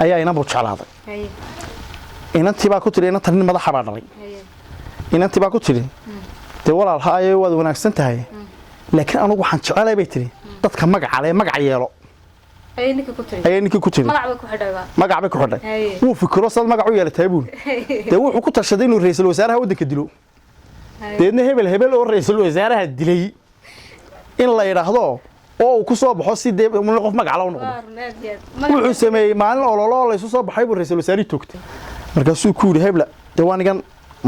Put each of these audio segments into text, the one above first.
ayaa inanbu jeclaaday inantii baa ku tiri inantan nin madaxa baa dhalay inantii baa ku tiri dee walaal haayay waad wanaagsan tahay laakiin anigu waxaan jecelahay bay tiri dadka magaca leh magac yeelo ayay ninka ku tiri magac bay ku xidhay wuu fikiro sad magac u yeelatay buu dee wuxuu ku tashaday inuu ra'iisul wasaaraha waddanka dilo deedna hebel oo ra'iisul wasaaraha dilay in la yiraahdo oo ku soo baxo si deeb qof magac la noqdo wuxuu sameeyay maalin ololo la isu soo baxay buu ra'iisul wasaarihi toogtay markaasuu ku yiri hebla dawaanigan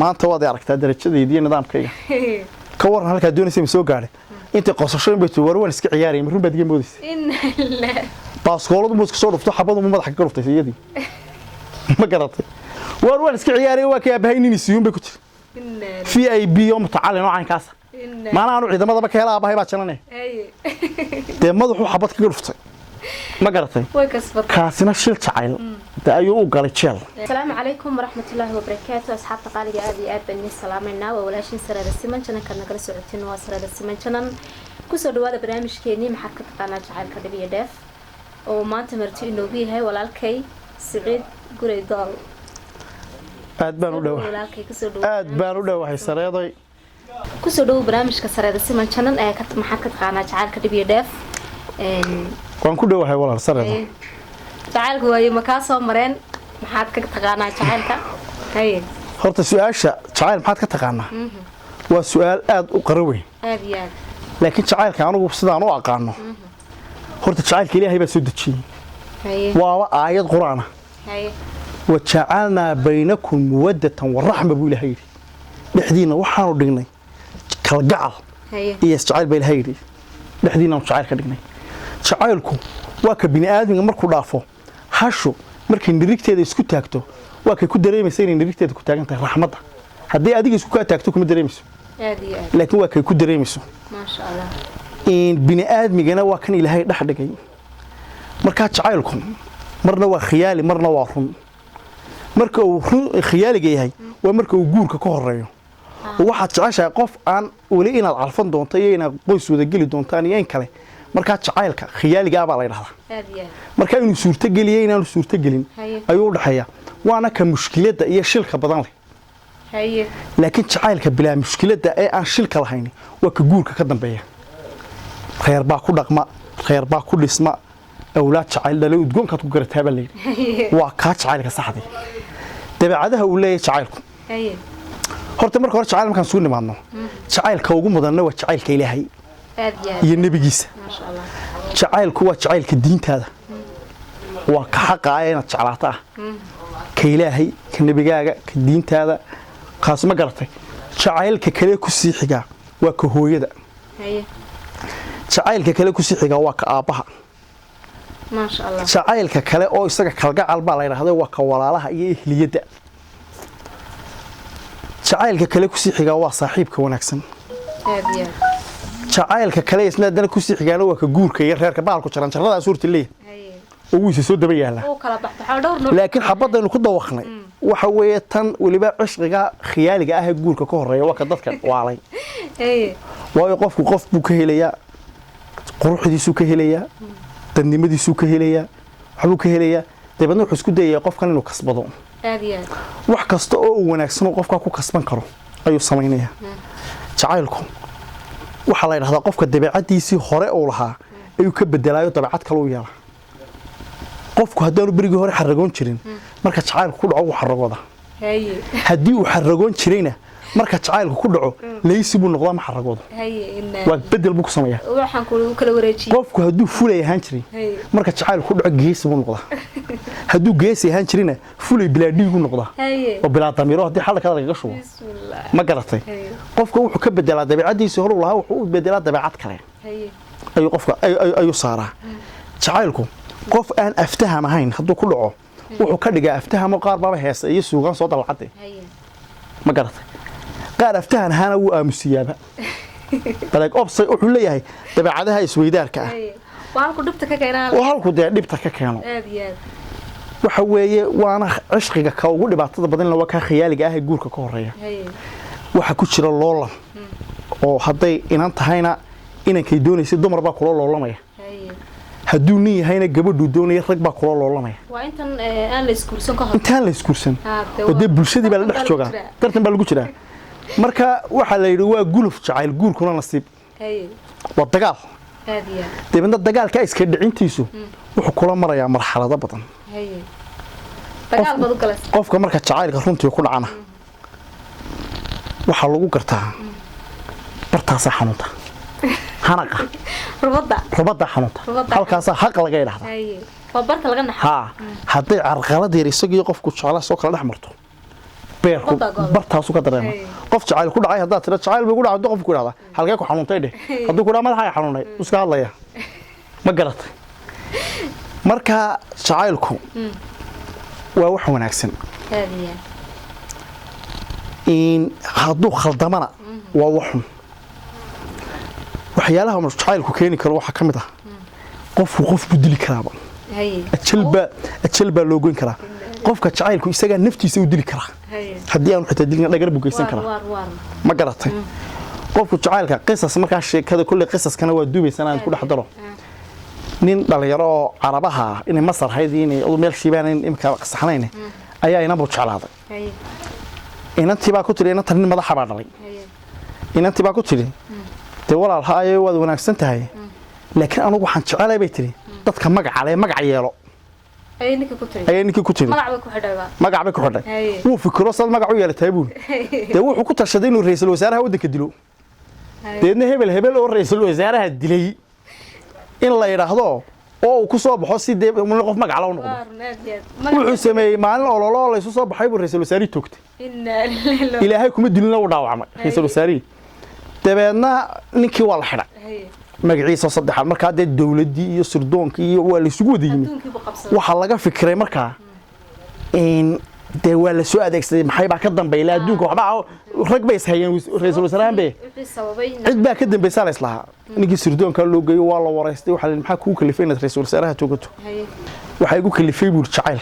maanta waad aragtaa darajadeedii nidaamkayga ka waran halka doonaysa soo gaaray inta qosasho bay warwan iska ciyaarayay marun baad iga moodaysa baaskooladu muus ka soo dhufto xabadu madaxa ka dhuftay iyadii ma garatay warwan iska ciyaarayay waa ka baahinini siyuun bay ku jirtay VIP oo mutacalin oo caynkaas maana aanu ciidamadaba ka helaa baahay baa jalanay dee madaxu xabad ka dhuftay ma garatay kaasina shil jacayl ayuu u galay jeel. Assalaamu calaykum waraxmatullaahi wabarakaatuh asxaabta qaaliga aad iyo aad baan salaamaynaa waa walaashin Sarada Siman channel kana kala socotiin waa Sarada Siman channel ku soo dhawaada barnaamijkeeni maxaad ka taqaanaa jacaylka dhabiya dheef oo maanta marti inoogu yahay walaalkay Siciid Gurey Dool aad baan u dhawahay Sareeday ku soo dhaw barnaamijka Sarada Siman channel ee maxaad ka taqaanaa jacaylka dhabiya dheef waan ku dhawahay walaal Sareeday jacaylku way ma ka soo mareen maxaad ka taqaanaa jacaylka horta su'aasha jacayl maxaad ka taqaanaa waa su'aal aad u qaraweyn laakiin jacaylka anigu sidaan u aqaano horta jacaylka Ilaahay baa soo dejiyay waa aayad quraan ah wajacalna baynakum mawaddatan wa rahma buu Ilaahay dhexdiina waxaanu dhignay kalgacal iyo jacayl baa Ilaahay dhexdiina jacayl ka dhignay jacaylku waa ka bini aadmiga markuu dhaafo hasho markii nirigteeda isku taagto waa ka ku dareemaysaa in nirigteeda ku taagan tahay raxmadda hadii adiga isku ka taagto kuma dareemayso laakiin waa ka ku dareemayso ma sha Allah in bini aadmigana waa kan Ilaahay dhax dhigay marka jacaylku marna waa khiyaali marna waa run marka uu khiyaaliga yahay waa marka uu guurka ka horeeyo waxa jeceshahay qof aan wali inaad calfan doonto iyo inaad qoys wada gali doontaan iyo in kale marka jacaylka khiyaaliga baa la yiraahdaa marka inuu suurta galiyay inaanu suurta galin ayuu dhaxaya waana ka mushkilada iyo shilka badan leh laakiin jacaylka bilaa mushkilada ee aan shilka lahayn waa ka guurka ka dambeeya khayr baa ku dhaqma khayr baa ku dhisma awlaad jacayl dhalay udgoonka ku garataa baa leeyahay waa ka jacaylka saxda dabeecadaha uu leeyahay jacaylku horta marka hore jacayl markaan soo nimaadno jacaylka ugu mudanna waa jacaylka Ilaahay iyo nabigiisa jacaylku waa jacaylka diintaada waa ka xaqaaya inaad jeclaato ka Ilaahay ka nabigaaga ka diintaada kaas ma garatay jacaylka kale ku sii xiga waa ka hooyada jacaylka kale ku sii xiga waa ka aabaha ma sha Allah jacaylka kale oo isaga kalgacal baa la yiraahdaa waa ka walaalaha iyo ehliyada jacaylka kale ku sii xiga waa saaxiibka wanaagsan jacaylka kale isna dana ku sii xigaana waa ka guurka iyo reerka baalku jaran jarrada suurta leeyahay oo wiisa soo daba yaala oo kala baxay dhowr laakiin xabadaynu ku dawaqnay waxa weeye tan waliba cishqiga khiyaaliga ah ee guurka ka horeeya waa ka dadka waalay waayo qofku qof buu ka helayaa quruxdiisu ka helayaa dadnimadiisu ka helayaa waxbuu ka helayaa dabadna wuxuu isku dayayaa qofkan inuu kasbado wax kasta oo uu wanaagsan qofka ku kasban karo ayuu sameeynaya jacaylku waxa la yiraahdaa qofka dabeecadiisii hore oo lahaa ayuu ka bedelaayo dabeecad kale u yeelaa qofku haddaanu berigi hore xaragoon jirin marka jacaylku ku dhaco uu xaragooda haddii uu xaragoon jirayna marka jacaylku ku dhaco leeysi buu noqdaa ma xaragooda waa bedel buu ku sameeyaa waxaan ku kala wareejiyay qofku hadduu fulay ahaan jiray marka jacaylku ku dhaco geesi buu noqdaa hadduu geesi ahaan jirina fulay bilaa dhiig u noqdaa oo bilaa damiiro haddii xalka laga shubo ma garatay qofka wuxuu ka bedelaa dabeecadiisii hore u lahaa wuxuu u bedelaa dabeecad kale ayuu qofka ayuu saaraa jacaylku qof aan aftaham ahayn hadduu ku dhaco wuxuu ka dhigaa aftaham qaar baba heesa iyo suugan soo dalcade ma garatay qaar aftahan hana wuu aamusiyaaba balaag obsay wuxuu leeyahay dabeecadaha isweydaarka ah halku dhibta ka keenaa halku dhibta ka keeno waxa weeye waana cishqiga ka ugu dhibaatada badan waa ka khiyaaliga ah ee guurka ka horeeya waxa ku jira loolan oo haday inan tahayna inankay doonaysa dumar baa kula loolamaya hadduu nin yahayna gabadhu doonaya rag baa kula loolanaya waa intan aan la iskuursan ka hor intaan la iskuursan oo dee bulshadii baa la dhex joogaa tartan baa lagu jiraa marka waxa la yidhi waa guluf jacayl guurkuna nasiib waa dagaal deebna dagaalka iska dhicintiisu wuxuu kula marayaa marxalado badan dagaal bad u galas qofka marka jacaylka runtii ku dhacana waxa lagu gartaa bartaas xanuunta hanaqa rubada xanuunta halkaas xaq laga yiraahdo waa barta laga naxo haday carqalad yar isagii qofku jecel soo kala dhex marto beerku bartaas ka dareema qof jacayl ku dhacay hadaa tira jacayl buu ku dhacay qofku yiraahdo halkee ku xanuuntay dheh haduu ku dhaca madaxa xanuunay iska hadlaya ma garatay marka jacaylku waa wax wanaagsan in haduu khaldamana waa waxun waxyaalaha jacaylku keeni karo waxa kamid ah qofku dili karaaba ajalba loo goyn karaa qofka jacaylku isaga naftiisa u dili karaa hadii aan xitaa dilna dhagar bugeysan karaa ma garatay qofku jacaylka qisas marka sheekada kulli qisaskana waa duubaysan aan ku dhaxdaro nin dhalinyaro oo carabaha in Masar haydii in meel shiibaan in imka qasaxnayn ayaa inaba jeclaaday inantii baa ku tiri inanta nin madaxa baa dhalay inantii baa ku tiri de walaal haay waad wanaagsan tahay laakiin anigu waxaan jecelahay bay tiri dadka magac yeelo ay ninka ku tiri magac bay ku xidhay wuu fikiro sad magac u yeelay taabuu de wuxuu ku tashaday inuu ra'iisul wasaaraha wadanka dilo deedna hebel oo ra'iisul wasaaraha dilay in la yiraahdo oo ku soo baxo si deeb qof magac la noqdo wuxuu sameeyay maalin ololo la isu soo baxay buu ra'iisul wasaarihi toogtay ilaahay kuma dilina u dhaawacmay ra'iisul wasaarihi dabeedna ninkii waa la xidhay magaciisa saddexaad marka dad dawladii iyo sirdoonki iyo waa la isugu wadayeen waxa laga fikiray marka in de waa la soo adeegsaday maxay baa ka dambeeyay adduunka waxba rag bay ishayeen ra'iisul wasaarahan bay cid baa ka dambeysay islaha ninkii sirdoonka loo geeyo waa la wareystay waxa la maxaa ku kalifay inaad ra'iisul wasaaraha toogato waxa igu kalifay buu jacayl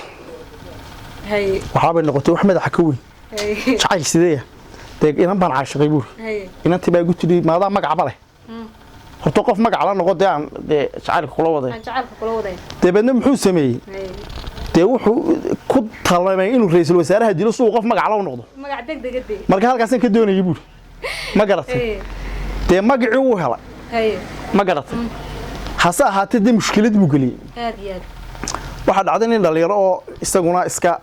waxa bay noqotay wax madaxa ka weyn jacayl sidee inan baan caashiqay buu inantii baa igu tiri maada magac bale horto qof magac la noqdo aan jacaylka kula waday deebadna muxuu sameeyay de wuxuu ku talmay inuu ra'iisul wasaaraha dilo soo qof magac la noqdo magac degdeg marka halkaas ka doonayay buu ma garatay de magaci uu helay ma garatay hasa ahaatee de mushkilad buu galiyay waxa dhacday in dhalinyaro oo isaguna iska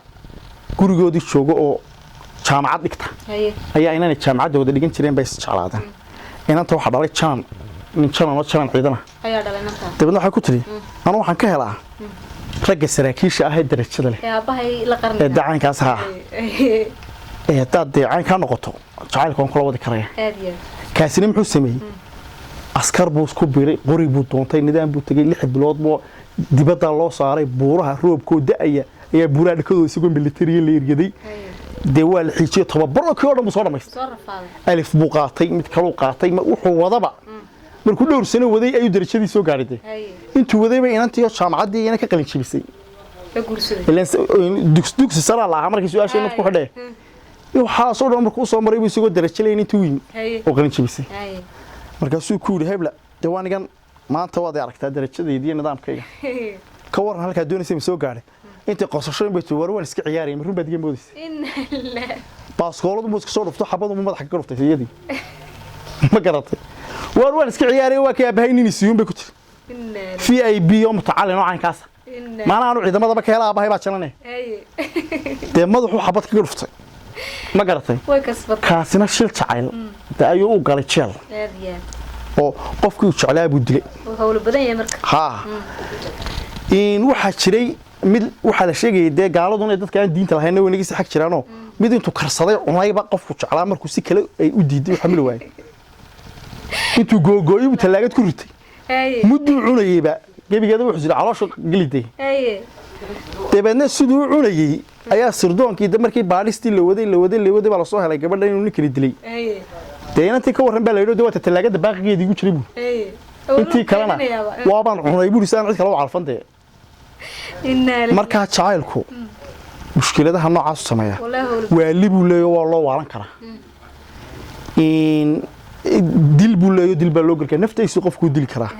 gurigoodii joogo oo jaamacad dhigta ayaa inaan jaamacadda wada dhigan jireen bay jeclaadeen inanta waxa dhalay jaan nin jaan ciidana ayaa dhalay inanta dabadna waxa ku tiri anu waxaan ka helaa ragga saraakiisha ah ee darajada leh aabahay la qarnay ee dacaankaas ha ee daacaan ka noqoto jacaylka kula wadi karaya kaasina muxuu sameeyay askar buu isku biiray qori buu doontay nidaam buu tagay 6 bilood boo dibadda loo saaray buuraha roobkooda ayaa buuraha dhakadooda isugu military la irgaday de waa la xijiyo tababaro kii oo dhan soo dhameystay alif buu qaatay mid kale uu qaatay wuxuu wadaba markuu dhowr sano waday ayuu darajadii soo gaaray intuu waday bay inantii jaamacadii ina ka qalin jibisay dugsi sare la markii su'aasha inuu ku xidhay waxa soo dhan markuu soo maray buu isagoo darajo leeyahay intuu weyn oo qalin jibisay markaasuu ku yiri hebla dawaanigan maanta waad aragtaa darajadeedii nidaamkayga ka waran halka doonaysa soo gaaray inta qosasho bay warwan iska ciyaarayay marun baad game boodis baaskooladu muu iska soo dhufto xabadu madaxa ka dhuftay iyadii ma garatay warwan iska ciyaarayay waa ka abahay nin siiyun bay ku tir VIP oo mutacalin oo aan kaas maana aanu ciidamadaba ka helaa abahay baa jalanay de madaxu xabad ka dhuftay ma garatay way kasbad kaasina shil jacayl ayuu u galay jeel oo qofkii jeclaa buu dilay oo hawl badan yahay marka ha in waxa jiray mid waxa la sheegay de gaaladuna dadka aan diinta lahayn way naga xaq jiraano mid intuu karsaday cunayba qofku jeclaa markuu si kale ay u diiday xamil waay intuu googooyay talaagad ku ritay muddu cunayba gabigeeda wuxuu jiray caloosha galiday deebna sidoo cunayay ayaa sirdoonkii markii baadhistii la waday baa la soo helay gabadha inuu ninkii dilay deeynantii ka waran baa la yiraahdo waa talaagada baaqigeedii ugu jiray buu intii kalena waa baan cunay buu isaan cid kale u calfantay marka jacaylku mushkiladaha noocaas sameeya waa libu leeyo waa loo waalan karaa in dil buu leeyo dil baa loo galka naftiisa qofku dil karaa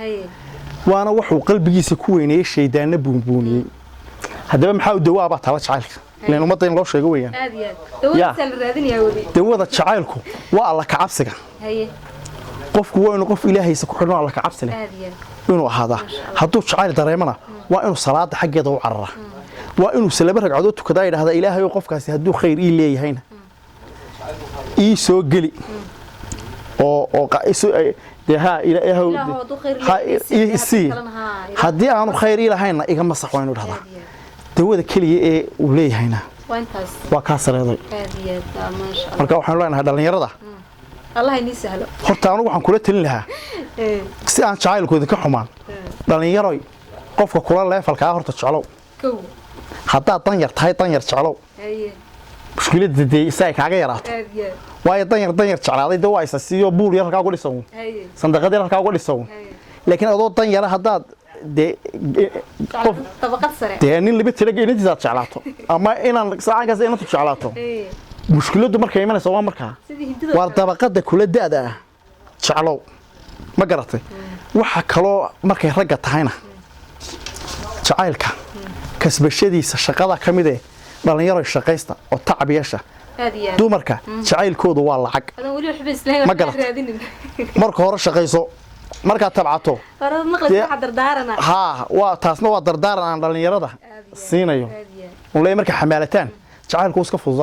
waana wuxuu qalbigiisa ku weyneeyay shaydaana buunbuuniyay haddaba maxaa u dawaaba tala jacaylka leen umada in loo sheego weeyaan aad iyo aad dawada sal raadinaya wadi dawada jacaylku waa alla ka cabsiga haye qofku waa inuu qof ilaahaysa ku xidhan alla ka cabsi leh aad iyo aad inuu ahaada hadduu jacayl dareemana waa inuu salaada xaggeeda u carara waa inuu salaba ragcadood tukada yiraahdo ilaahay oo qofkaasi hadduu khayr ii leeyahayna ii soo geli oo qaiso deha ilaahay haddii aanu khayr ii lahayna iga masax waa inuu dhahdaa dawada kaliya ee uu leeyahayna waa ka sareeday aad iyo aad ma sha Allah marka waxaan leenahay dhalinyarada Allah inii sahlo horta anigu waxaan kula talin lahaa si aan jacaylkooda ka xumaan dhalinyaro qofka kula leefalka horta jeclow kow haddaad dan yar tahay dan yar jeclow haye mushkiladda dee isaga kaaga yaraato aad iyo waayo dan yar jeclaaday dee waa isa siiyo buul yar halkaa uga dhisan haye sandaqad yar halkaa uga dhisan haye laakiin adoo dan yara haddaad dee qof tabaqad sare dee nin liba tiraga intiisa jeclaato ama inaan saacankaas inantu jeclaato mushkiladdu markay imanayso waa markaa waa dabaqada kula da'da ah jeclow ma garatay waxa kaloo markay ragga tahayna jacaylka kasbashadiisa shaqada kamid ah dhalinyaro shaqaysta oo tacab yeesha dumarka jacaylkoodu waa lacag ma garatay marka hore shaqayso marka tabcato ha waa taasna waa dardaaran aan dhalinyarada siinayo oo marka xamaalataan jacaylku iska fudud